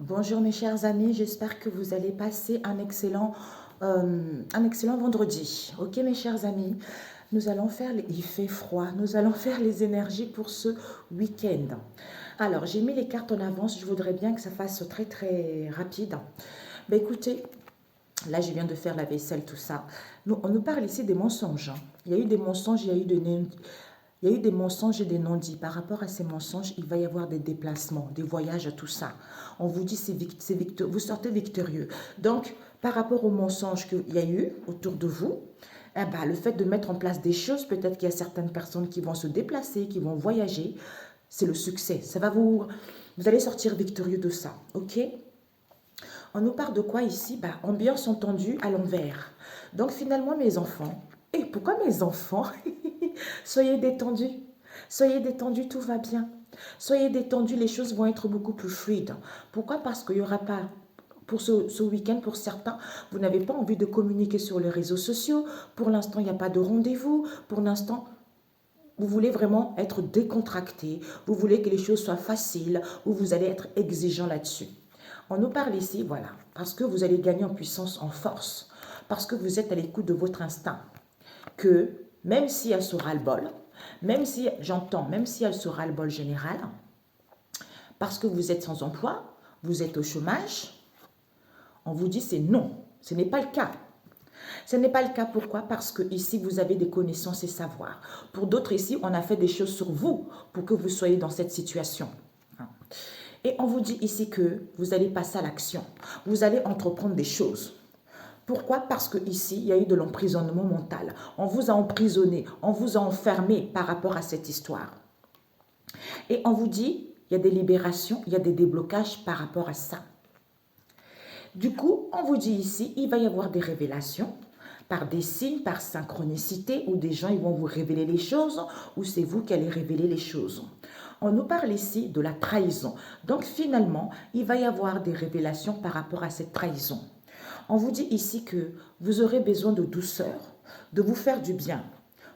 Bonjour mes chers amis, j'espère que vous allez passer un excellent vendredi. Ok mes chers amis, nous allons faire, il fait froid, nous allons faire les énergies pour ce week-end. Alors j'ai mis les cartes en avance, je voudrais bien que ça fasse très très rapide. Ben écoutez, là je viens de faire la vaisselle, tout ça. On nous parle ici des mensonges, hein. Il y a eu des mensonges, il y a eu des mensonges et des non-dits. Par rapport à ces mensonges, il va y avoir des déplacements, des voyages, tout ça. On vous dit, vous sortez victorieux. Donc, par rapport aux mensonges qu'il y a eu autour de vous, eh ben, le fait de mettre en place des choses, peut-être qu'il y a certaines personnes qui vont se déplacer, qui vont voyager, c'est le succès. Vous allez sortir victorieux de ça, ok? On nous parle de quoi ici? Bah, ambiance entendue à l'envers. Donc finalement, mes enfants, et pourquoi mes enfants? Soyez détendus. Soyez détendus, tout va bien. Soyez détendus, les choses vont être beaucoup plus fluides. Pourquoi? Parce qu'il n'y aura pas, pour ce week-end, pour certains, vous n'avez pas envie de communiquer sur les réseaux sociaux. Pour l'instant, il n'y a pas de rendez-vous. Pour l'instant, vous voulez vraiment être décontracté. Vous voulez que les choses soient faciles ou vous allez être exigeant là-dessus. On nous parle ici, voilà, parce que vous allez gagner en puissance, en force, parce que vous êtes à l'écoute de votre instinct, que même si elle sera le bol, même si, j'entends, même si elle sera le bol général, parce que vous êtes sans emploi, vous êtes au chômage, on vous dit c'est non, ce n'est pas le cas. Ce n'est pas le cas, pourquoi? Parce que ici, vous avez des connaissances et savoirs. Pour d'autres ici, on a fait des choses sur vous pour que vous soyez dans cette situation. Et on vous dit ici que vous allez passer à l'action. Vous allez entreprendre des choses. Pourquoi? Parce que ici, il y a eu de l'emprisonnement mental. On vous a emprisonné, on vous a enfermé par rapport à cette histoire. Et on vous dit, il y a des libérations, il y a des déblocages par rapport à ça. Du coup, on vous dit ici, il va y avoir des révélations par des signes, par synchronicité, où des gens ils vont vous révéler les choses, ou c'est vous qui allez révéler les choses. On nous parle ici de la trahison. Donc finalement, il va y avoir des révélations par rapport à cette trahison. On vous dit ici que vous aurez besoin de douceur, de vous faire du bien.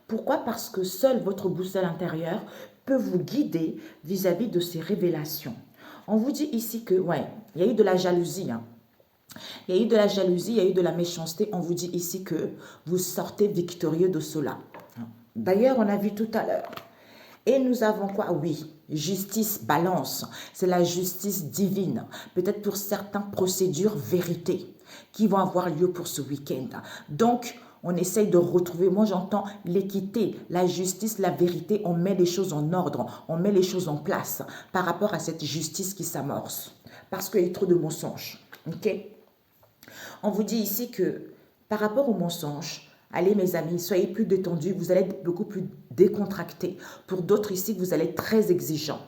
Pourquoi? Parce que seule votre boussole intérieure peut vous guider vis-à-vis de ces révélations. On vous dit ici que, ouais, il y a eu de la jalousie, hein. Il y a eu de la jalousie, il y a eu de la méchanceté. On vous dit ici que vous sortez victorieux de cela. D'ailleurs, on a vu tout à l'heure. Et nous avons quoi? Oui, justice, balance. C'est la justice divine. Peut-être pour certains, procédures, vérité qui vont avoir lieu pour ce week-end. Donc, on essaye de retrouver, moi j'entends l'équité, la justice, la vérité. On met les choses en ordre, on met les choses en place par rapport à cette justice qui s'amorce. Parce qu'il y a trop de mensonges. Ok? On vous dit ici que par rapport aux mensonges, allez mes amis, soyez plus détendus, vous allez être beaucoup plus décontractés. Pour d'autres ici, vous allez être très exigeants.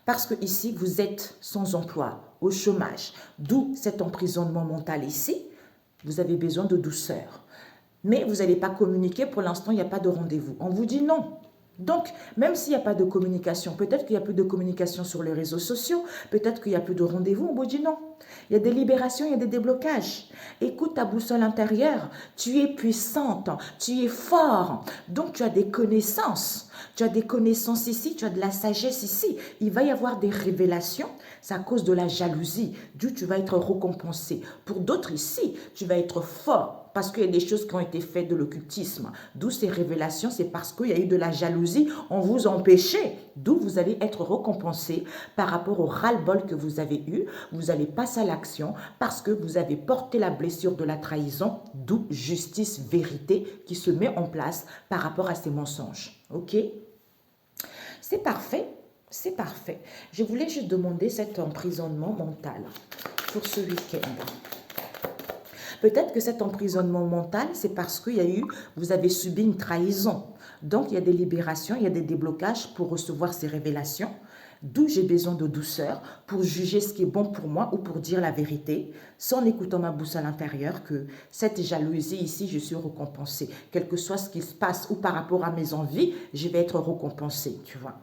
Parce que ici, vous êtes sans emploi, au chômage. D'où cet emprisonnement mental ici. Vous avez besoin de douceur. Mais vous n'allez pas communiquer, pour l'instant, il n'y a pas de rendez-vous. On vous dit non. Donc, même s'il n'y a pas de communication, peut-être qu'il y a plus de communication sur les réseaux sociaux, peut-être qu'il y a plus de rendez-vous, on vous dit non. Il y a des libérations, il y a des déblocages. Écoute ta boussole intérieure, tu es puissante, tu es fort, donc tu as des connaissances. Tu as des connaissances ici, tu as de la sagesse ici. Il va y avoir des révélations, c'est à cause de la jalousie, d'où tu vas être récompensé. Pour d'autres ici, tu vas être fort parce qu'il y a des choses qui ont été faites de l'occultisme. D'où ces révélations, c'est parce qu'il y a eu de la jalousie, on vous empêchait. D'où vous allez être récompensé par rapport au ras-le-bol que vous avez eu. Vous allez passer à l'action parce que vous avez porté la blessure de la trahison, d'où justice, vérité qui se met en place par rapport à ces mensonges. Ok? C'est parfait, c'est parfait. Je voulais juste demander cet emprisonnement mental pour ce week-end. Peut-être que cet emprisonnement mental, c'est parce qu'il y a eu, vous avez subi une trahison. Donc, il y a des libérations, il y a des déblocages pour recevoir ces révélations. D'où j'ai besoin de douceur pour juger ce qui est bon pour moi ou pour dire la vérité, sans écoutant ma boussole intérieure que cette jalousie ici, je suis récompensée. Quel que soit ce qui se passe ou par rapport à mes envies, je vais être récompensée, tu vois.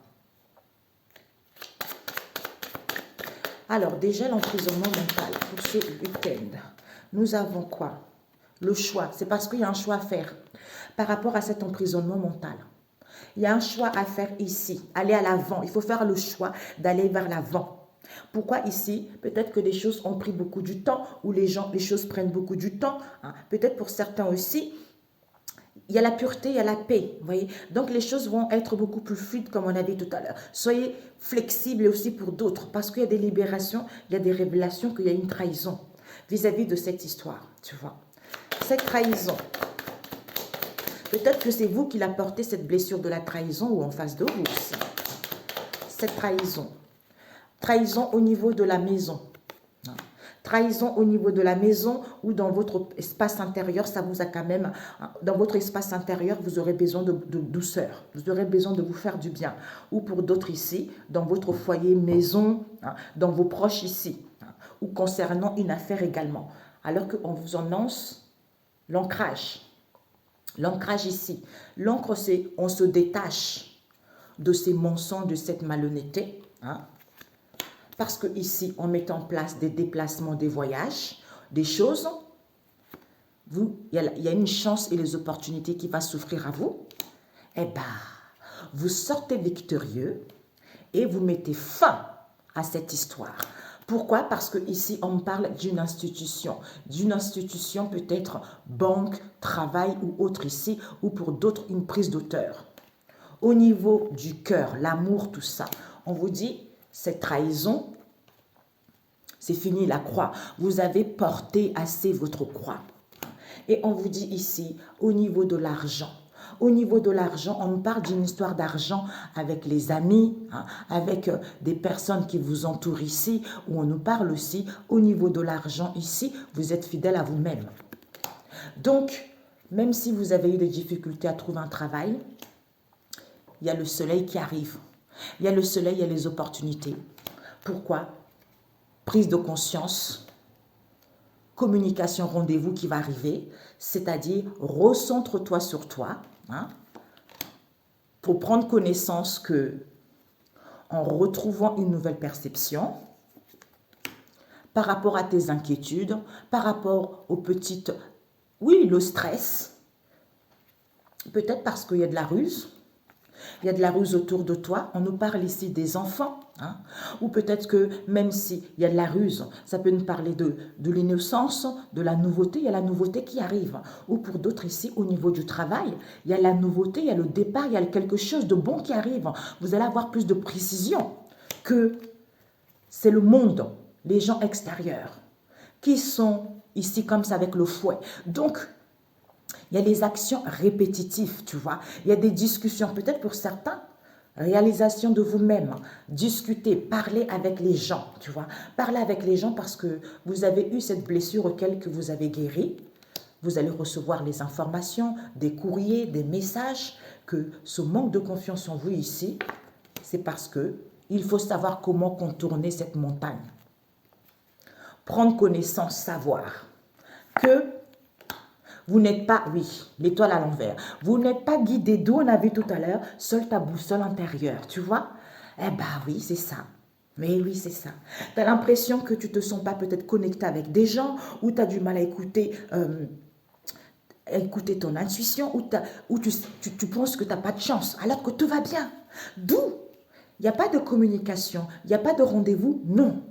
Alors, déjà, l'emprisonnement mental pour ce week-end. Nous avons quoi? Le choix. C'est parce qu'il y a un choix à faire par rapport à cet emprisonnement mental. Il y a un choix à faire ici. Aller à l'avant. Il faut faire le choix d'aller vers l'avant. Pourquoi ici? Peut-être que des choses ont pris beaucoup du temps, ou les choses prennent beaucoup du temps. Hein. Peut-être pour certains aussi, il y a la pureté, il y a la paix, vous voyez. Donc, les choses vont être beaucoup plus fluides, comme on a dit tout à l'heure. Soyez flexibles aussi pour d'autres, parce qu'il y a des libérations, il y a des révélations, qu'il y a une trahison vis-à-vis de cette histoire, tu vois. Cette trahison, peut-être que c'est vous qui l'apportez, cette blessure de la trahison, ou en face de vous aussi. Cette trahison. Trahison au niveau de la maison. Trahison au niveau de la maison ou dans votre espace intérieur, ça vous a quand même, dans votre espace intérieur, vous aurez besoin de douceur, vous aurez besoin de vous faire du bien. Ou pour d'autres ici, dans votre foyer, maison, dans vos proches ici, ou concernant une affaire également. Alors qu'on vous annonce l'ancrage. L'ancrage ici. L'ancre, c'est on se détache de ces mensonges, de cette malhonnêteté, parce que ici, on met en place des déplacements, des voyages, des choses, il y a une chance et les opportunités qui vont s'offrir à vous. Eh bien, vous sortez victorieux et vous mettez fin à cette histoire. Pourquoi? Parce que ici, on parle d'une institution peut-être banque, travail ou autre ici, ou pour d'autres, une prise d'auteur. Au niveau du cœur, l'amour, tout ça, on vous dit, cette trahison, c'est fini la croix. Vous avez porté assez votre croix. Et on vous dit ici, au niveau de l'argent. Au niveau de l'argent, on nous parle d'une histoire d'argent avec les amis, avec des personnes qui vous entourent ici, où on nous parle aussi, au niveau de l'argent ici, vous êtes fidèle à vous-même. Donc, même si vous avez eu des difficultés à trouver un travail, il y a le soleil qui arrive. Il y a le soleil, il y a les opportunités. Pourquoi? Prise de conscience, communication, rendez-vous qui va arriver, c'est-à-dire recentre-toi sur toi, pour prendre connaissance que, en retrouvant une nouvelle perception, par rapport à tes inquiétudes, par rapport aux petites, oui, le stress, peut-être parce qu'il y a de la ruse, il y a de la ruse autour de toi. On nous parle ici des enfants. Ou peut-être que même s'il y a de la ruse, ça peut nous parler de l'innocence, de la nouveauté. Il y a la nouveauté qui arrive. Ou pour d'autres ici, au niveau du travail, il y a la nouveauté, il y a le départ, il y a quelque chose de bon qui arrive. Vous allez avoir plus de précision que c'est le monde, les gens extérieurs, qui sont ici comme ça avec le fouet. Donc, il y a les actions répétitives, tu vois. Il y a des discussions, peut-être pour certains, réalisation de vous-même, discuter, parler avec les gens, tu vois. Parler avec les gens parce que vous avez eu cette blessure auquel que vous avez guéri. Vous allez recevoir les informations, des courriers, des messages, que ce manque de confiance en vous ici, c'est parce que il faut savoir comment contourner cette montagne. Prendre connaissance, savoir que vous n'êtes pas, oui, l'étoile à l'envers. Vous n'êtes pas guidé d'où on a vu tout à l'heure, seule ta boussole intérieure, tu vois? Eh bien oui, c'est ça. Mais oui, c'est ça. Tu as l'impression que tu ne te sens pas peut-être connecté avec des gens, ou tu as du mal à écouter, ton intuition, ou tu penses que tu n'as pas de chance, alors que tout va bien. D'où? Il n'y a pas de communication, il n'y a pas de rendez-vous, non.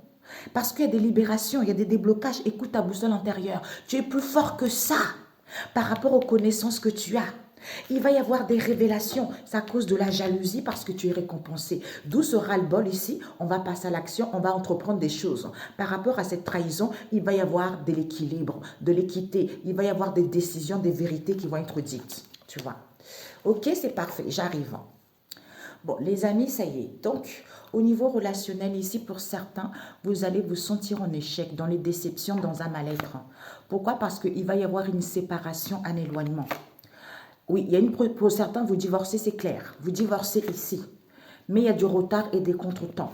Parce qu'il y a des libérations, il y a des déblocages. Écoute ta boussole intérieure. Tu es plus fort que ça par rapport aux connaissances que tu as. Il va y avoir des révélations. C'est à cause de la jalousie parce que tu es récompensé. D'où ce ras-le-bol ici. On va passer à l'action, on va entreprendre des choses. Par rapport à cette trahison, il va y avoir de l'équilibre, de l'équité. Il va y avoir des décisions, des vérités qui vont être dites. Tu vois. Ok, c'est parfait. J'arrive. Bon, les amis, ça y est. Donc, au niveau relationnel, ici, pour certains, vous allez vous sentir en échec, dans les déceptions, dans un mal-être. Pourquoi? Parce qu'il va y avoir une séparation, un éloignement. Oui, il y a pour certains, vous divorcez, c'est clair. Vous divorcez ici. Mais il y a du retard et des contretemps.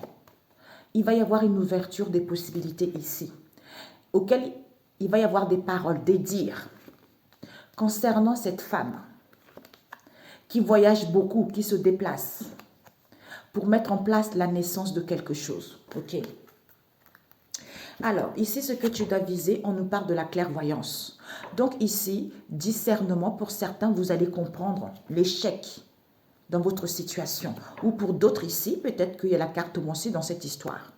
Il va y avoir une ouverture des possibilités ici, auquel il va y avoir des paroles, des dires. Concernant cette femme qui voyage beaucoup, qui se déplace, pour mettre en place la naissance de quelque chose. Ok. Alors, ici, ce que tu dois viser, on nous parle de la clairvoyance. Donc ici, discernement, pour certains, vous allez comprendre l'échec dans votre situation. Ou pour d'autres ici, peut-être qu'il y a la carte aussi dans cette histoire.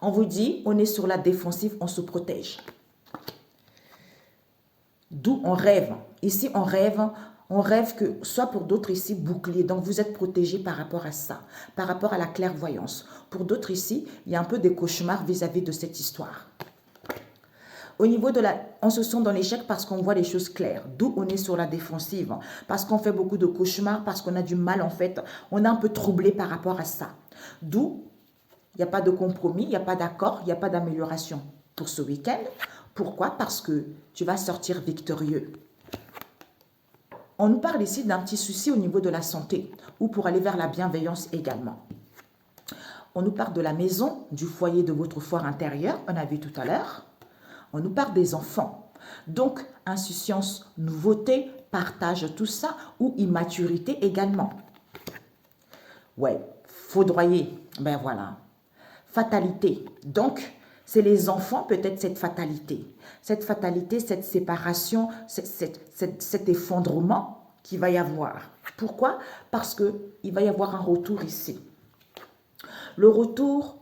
On vous dit, on est sur la défensive, on se protège. D'où on rêve. Ici, on rêve que, soit pour d'autres ici, bouclier. Donc, vous êtes protégé par rapport à ça, par rapport à la clairvoyance. Pour d'autres ici, il y a un peu des cauchemars vis-à-vis de cette histoire. Au niveau de la... On se sent dans l'échec parce qu'on voit les choses claires. D'où on est sur la défensive. Parce qu'on fait beaucoup de cauchemars, parce qu'on a du mal en fait. On est un peu troublé par rapport à ça. D'où il n'y a pas de compromis, il n'y a pas d'accord, il n'y a pas d'amélioration pour ce week-end. Pourquoi? Parce que tu vas sortir victorieux. On nous parle ici d'un petit souci au niveau de la santé ou pour aller vers la bienveillance également. On nous parle de la maison, du foyer de votre foire intérieure, on a vu tout à l'heure. On nous parle des enfants. Donc, insouciance, nouveauté, partage, tout ça, ou immaturité également. Ouais, foudroyer, ben voilà. Fatalité. Donc, c'est les enfants, peut-être cette fatalité. Cette fatalité, cette séparation, cet effondrement qu'il va y avoir. Pourquoi? Parce qu'il va y avoir un retour ici. Le retour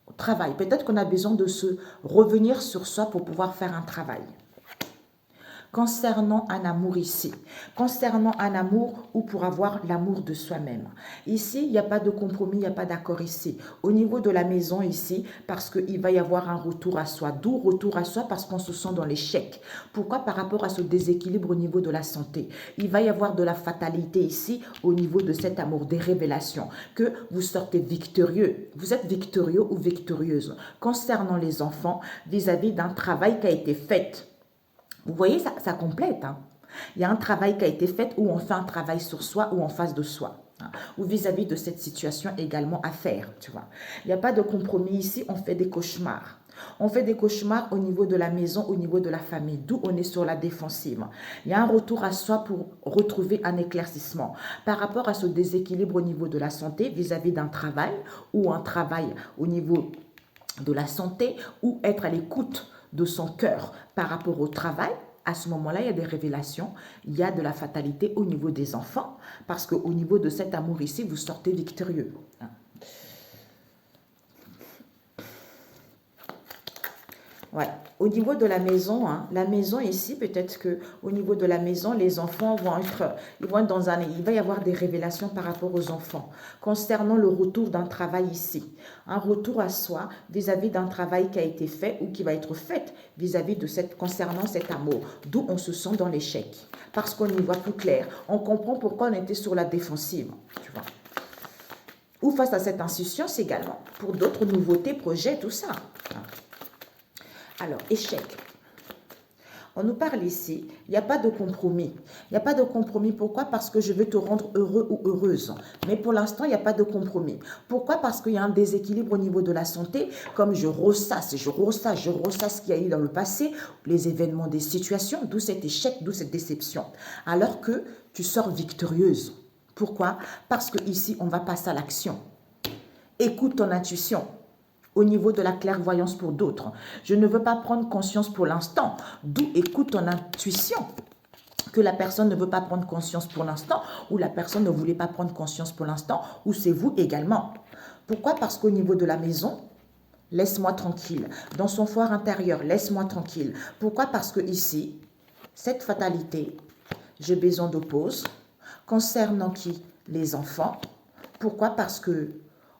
au travail. Peut-être qu'on a besoin de se revenir sur soi pour pouvoir faire un travail. Concernant un amour ici, concernant un amour ou pour avoir l'amour de soi-même. Ici, il n'y a pas de compromis, il n'y a pas d'accord ici. Au niveau de la maison ici, parce qu'il va y avoir un retour à soi. D'où retour à soi parce qu'on se sent dans l'échec. Pourquoi? Par rapport à ce déséquilibre au niveau de la santé. Il va y avoir de la fatalité ici au niveau de cet amour, des révélations. Que vous sortez victorieux. Vous êtes victorieux ou victorieuse. Concernant les enfants, vis-à-vis d'un travail qui a été fait. Vous voyez, ça complète. Hein. Il y a un travail qui a été fait où on fait un travail sur soi ou en face de soi. Hein, ou vis-à-vis de cette situation également à faire, tu vois. Il n'y a pas de compromis ici, on fait des cauchemars. On fait des cauchemars au niveau de la maison, au niveau de la famille, d'où on est sur la défensive. Il y a un retour à soi pour retrouver un éclaircissement. Par rapport à ce déséquilibre au niveau de la santé, vis-à-vis d'un travail ou un travail au niveau de la santé ou être à l'écoute de son cœur par rapport au travail, à ce moment-là, il y a des révélations, il y a de la fatalité au niveau des enfants, parce qu'au niveau de cet amour ici, vous sortez victorieux. Ouais. Au niveau de la maison ici, peut-être que au niveau de la maison, les enfants vont être, il va y avoir des révélations par rapport aux enfants. Concernant le retour d'un travail ici, un retour à soi vis-à-vis d'un travail qui a été fait ou qui va être fait vis-à-vis de concernant cet amour, d'où on se sent dans l'échec. Parce qu'on y voit plus clair. On comprend pourquoi on était sur la défensive, tu vois. Ou face à cette insouciance également, pour d'autres nouveautés, projets, tout ça. Alors, échec. On nous parle ici, il n'y a pas de compromis. Il n'y a pas de compromis. Pourquoi? Parce que je veux te rendre heureux ou heureuse. Mais pour l'instant, il n'y a pas de compromis. Pourquoi? Parce qu'il y a un déséquilibre au niveau de la santé. Comme je ressasse ce qu'il y a eu dans le passé, les événements, des situations, d'où cet échec, d'où cette déception. Alors que tu sors victorieuse. Pourquoi? Parce que ici, on va passer à l'action. Écoute ton intuition. Au niveau de la clairvoyance pour d'autres. Je ne veux pas prendre conscience pour l'instant. D'où écoute ton intuition. Que la personne ne veut pas prendre conscience pour l'instant ou la personne ne voulait pas prendre conscience pour l'instant ou c'est vous également. Pourquoi? Parce qu'au niveau de la maison, laisse-moi tranquille. Dans son foire intérieur, laisse-moi tranquille. Pourquoi? Parce que ici, cette fatalité, j'ai besoin de pause. Concernant qui? Les enfants. Pourquoi? Parce que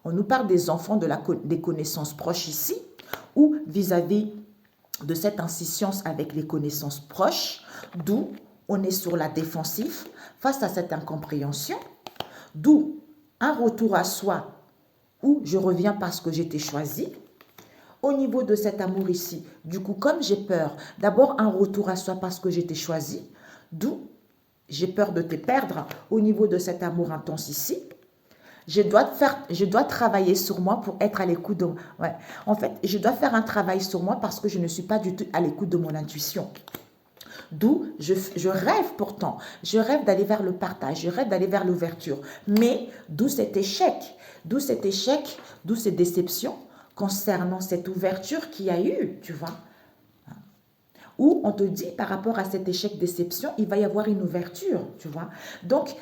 on nous parle des enfants, des connaissances proches ici, ou vis-à-vis de cette insouciance avec les connaissances proches, d'où on est sur la défensive face à cette incompréhension, d'où un retour à soi, où je reviens parce que j'étais choisi. Au niveau de cet amour ici, du coup, comme j'ai peur, d'abord un retour à soi parce que j'étais choisi, d'où j'ai peur de te perdre au niveau de cet amour intense ici. Je dois travailler sur moi pour être à l'écoute de... Ouais. En fait, je dois faire un travail sur moi parce que je ne suis pas du tout à l'écoute de mon intuition. D'où je rêve pourtant. Je rêve d'aller vers le partage. Je rêve d'aller vers l'ouverture. Mais d'où cet échec. D'où cet échec, d'où cette déception concernant cette ouverture qu'il y a eu, tu vois. Où on te dit par rapport à cet échec-déception, il va y avoir une ouverture, tu vois. Donc,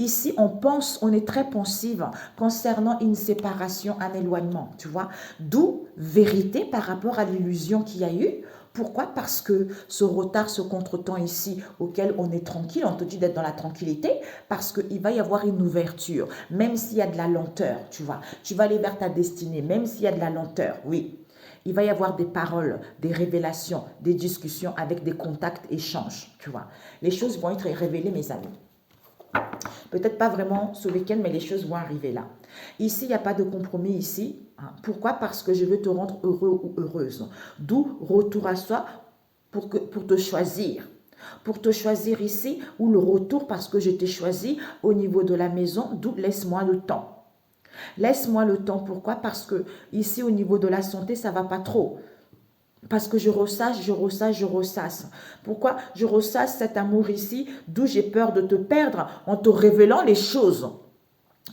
Ici, on pense, on est très pensive concernant une séparation, un éloignement, tu vois. D'où vérité par rapport à l'illusion qu'il y a eu. Pourquoi? Parce que ce retard, ce contretemps ici, auquel on est tranquille, on te dit d'être dans la tranquillité, parce qu'il va y avoir une ouverture, même s'il y a de la lenteur, tu vois. Tu vas aller vers ta destinée, même s'il y a de la lenteur, oui. Il va y avoir des paroles, des révélations, des discussions avec des contacts, échanges, tu vois. Les choses vont être révélées, mes amis. Peut-être pas vraiment ce week-end, mais les choses vont arriver là. Ici, il n'y a pas de compromis ici. Pourquoi? Parce que je veux te rendre heureux ou heureuse. D'où retour à soi pour te choisir. Pour te choisir ici, ou le retour parce que je t'ai choisi au niveau de la maison, d'où laisse-moi le temps. Laisse-moi le temps. Pourquoi? Parce que ici, au niveau de la santé, ça ne va pas trop. Parce que je ressasse, je ressasse, je ressasse. Pourquoi? Je ressasse cet amour ici, d'où j'ai peur de te perdre en te révélant les choses.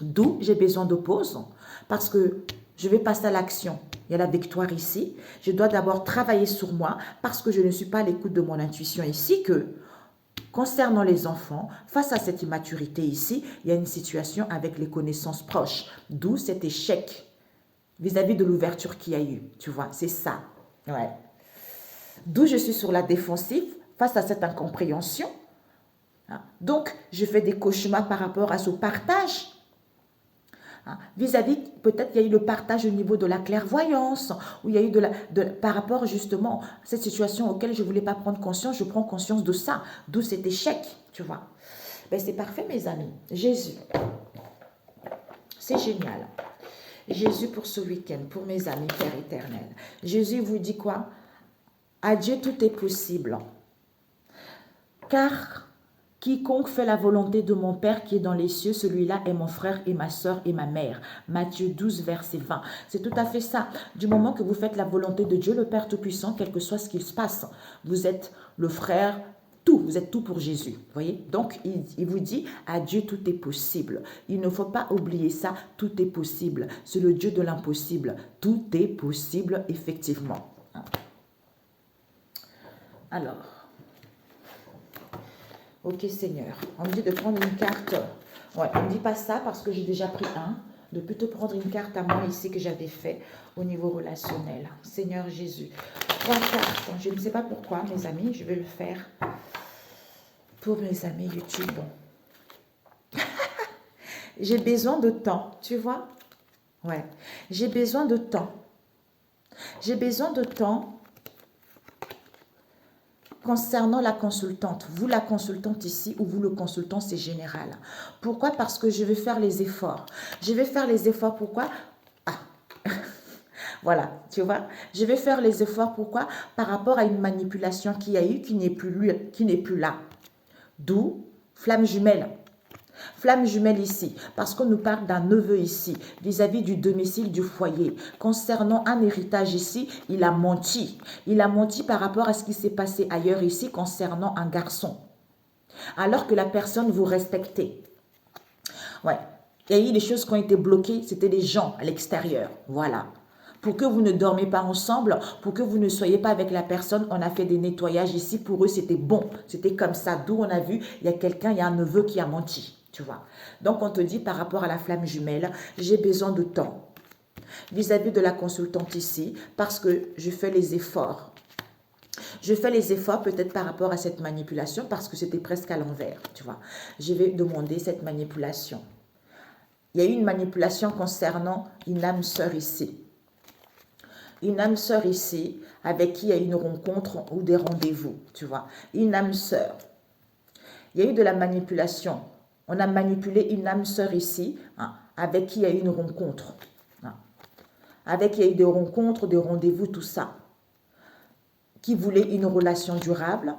D'où j'ai besoin de pause, parce que je vais passer à l'action. Il y a la victoire ici. Je dois d'abord travailler sur moi, parce que je ne suis pas à l'écoute de mon intuition ici, que concernant les enfants, face à cette immaturité ici, il y a une situation avec les connaissances proches. D'où cet échec vis-à-vis de l'ouverture qu'il y a eu. Tu vois, c'est ça. Ouais. D'où je suis sur la défensive face à cette incompréhension. Donc, je fais des cauchemars par rapport à ce partage. Vis-à-vis, peut-être qu'il y a eu le partage au niveau de la clairvoyance, ou il y a eu par rapport justement à cette situation auquel je ne voulais pas prendre conscience, je prends conscience de ça, d'où cet échec, tu vois. Ben, c'est parfait, mes amis. Jésus, c'est génial. Jésus pour ce week-end, pour mes amis, Père éternel. Jésus vous dit quoi? À Dieu, tout est possible. Car quiconque fait la volonté de mon Père qui est dans les cieux, celui-là est mon frère et ma soeur et ma mère. Matthieu 12, verset 20. C'est tout à fait ça. Du moment que vous faites la volonté de Dieu, le Père Tout-Puissant, quel que soit ce qu'il se passe, vous êtes le frère, tout. Vous êtes tout pour Jésus. Voyez? Donc, il vous dit, à Dieu, tout est possible. Il ne faut pas oublier ça. Tout est possible. C'est le Dieu de l'impossible. Tout est possible, effectivement. Alors, ok Seigneur, on me dit de prendre une carte. Ouais, on ne dit pas ça parce que j'ai déjà pris un. De plutôt prendre une carte à moi ici que j'avais fait au niveau relationnel. Seigneur Jésus. 3 cartes. Je ne sais pas pourquoi, mes amis. Je vais le faire pour mes amis YouTube. J'ai besoin de temps, tu vois? Ouais. J'ai besoin de temps. J'ai besoin de temps. Concernant la consultante, vous la consultante ici ou vous le consultant, c'est général. Pourquoi? Parce que je vais faire les efforts. Je vais faire les efforts, pourquoi? Voilà, tu vois. Je vais faire les efforts, pourquoi? Par rapport à une manipulation qu'il y a eu, qui n'est plus là. D'où flamme jumelle. Flamme jumelle ici, parce qu'on nous parle d'un neveu ici, vis-à-vis du domicile du foyer. Concernant un héritage ici, il a menti. Il a menti par rapport à ce qui s'est passé ailleurs ici, concernant un garçon. Alors que la personne vous respectait. Ouais. Il y a eu des choses qui ont été bloquées, c'était des gens à l'extérieur. Voilà. Pour que vous ne dormez pas ensemble, pour que vous ne soyez pas avec la personne, on a fait des nettoyages ici. Pour eux, c'était bon. C'était comme ça. D'où on a vu, il y a quelqu'un, il y a un neveu qui a menti. Tu vois. Donc, on te dit par rapport à la flamme jumelle, j'ai besoin de temps vis-à-vis de la consultante ici parce que je fais les efforts. Je fais les efforts peut-être par rapport à cette manipulation parce que c'était presque à l'envers, tu vois. Je vais demander cette manipulation. Il y a eu une manipulation concernant une âme sœur ici. Une âme sœur ici avec qui il y a eu une rencontre ou des rendez-vous, tu vois. Une âme sœur. Il y a eu de la manipulation. On a manipulé une âme sœur ici, avec qui il y a eu une rencontre. Avec qui il y a eu des rencontres, des rendez-vous, tout ça. Qui voulait une relation durable.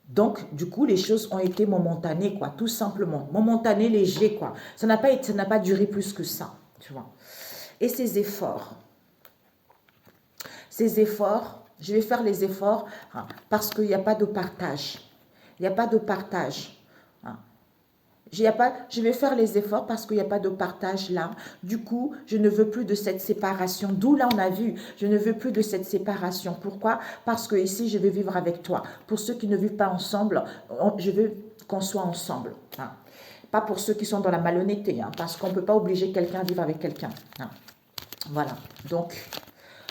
Donc, du coup, les choses ont été momentanées, quoi, tout simplement. Momentanées, léger, quoi. Ça n'a pas duré plus que ça, tu vois. Et ces efforts, je vais faire les efforts parce qu'il n'y a pas de partage. Il n'y a pas de partage. Je vais faire les efforts parce qu'il n'y a pas de partage là. Du coup, je ne veux plus de cette séparation. D'où là, on a vu, je ne veux plus de cette séparation. Pourquoi? Parce que ici, je vais vivre avec toi. Pour ceux qui ne vivent pas ensemble, je veux qu'on soit ensemble. Hein. Pas pour ceux qui sont dans la malhonnêteté, hein, parce qu'on ne peut pas obliger quelqu'un à vivre avec quelqu'un. Hein. Voilà, donc...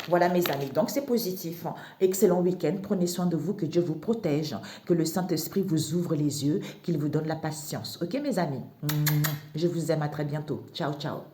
Voilà mes amis, donc c'est positif. Excellent week-end, prenez soin de vous, que Dieu vous protège, que le Saint-Esprit vous ouvre les yeux, qu'il vous donne la patience. Ok mes amis? Je vous aime, à très bientôt. Ciao, ciao.